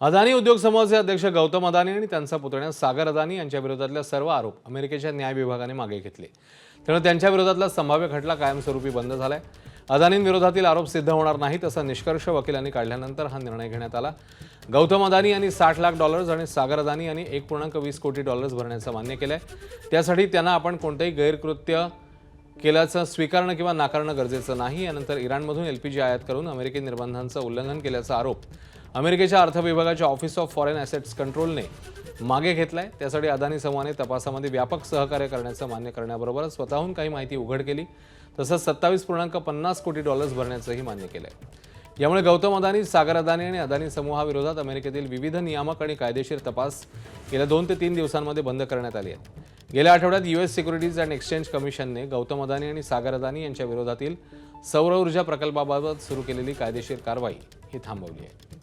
अदानी उद्योग समूहाचे अध्यक्ष गौतम अदानी आणि त्यांचा पुतण्या सागर अदानी यांच्या विरोधातले सर्व आरोप अमेरिकेच्या न्याय विभागाने मागे घेतले। त्यामुळे त्यांच्या विरोधातला संभाव्य खटला कायमस्वरूपी बंद झालाय। अदानींविरोधातील आरोप सिद्ध होणार नाहीत असा निष्कर्ष वकिलांनी काढल्यानंतर हा निर्णय घेण्यात आला। गौतम अदानी यांनी $60 लाख आणि सागर अदानी यांनी $1.20 कोटी भरण्याचं मान्य केलंय। त्यासाठी त्यांना आपण कोणतेही गैरकृत्य केल्याचं स्वीकारणं किंवा नाकारणं गरजेचं नाही। यानंतर इराणमधून LPG आयात करून अमेरिकी निर्बंधांचं उल्लंघन केल्याचा आरोप अमेरिकेच्या अर्थ विभागाच्या ऑफिस ऑफ फॉरेन ॲसेट्स कंट्रोलने मागे घेतलाय। त्यासाठी अदानी समूहाने तपासामध्ये व्यापक सहकार्य करण्याचं मान्य करण्याबरोबरच स्वतःहून काही माहिती उघड केली, तसंच $27.50 कोटी भरण्याचंही मान्य केलंय। यामुळे गौतम अदानी, सागर अदानी आणि अदानी समूहाविरोधात अमेरिकेतील विविध नियामक आणि कायदेशीर तपास गेल्या 2 ते 3 दिवसांमध्ये बंद करण्यात आले आहेत। गेल्या आठवड्यात US सिक्युरिटीज अँड एक्सचेंज कमिशनने गौतम अदानी आणि सागर अदानी यांच्या विरोधातील सौर ऊर्जा प्रकल्पाबाबत सुरू केलेली कायदेशीर कारवाई ही थांबवली आहे।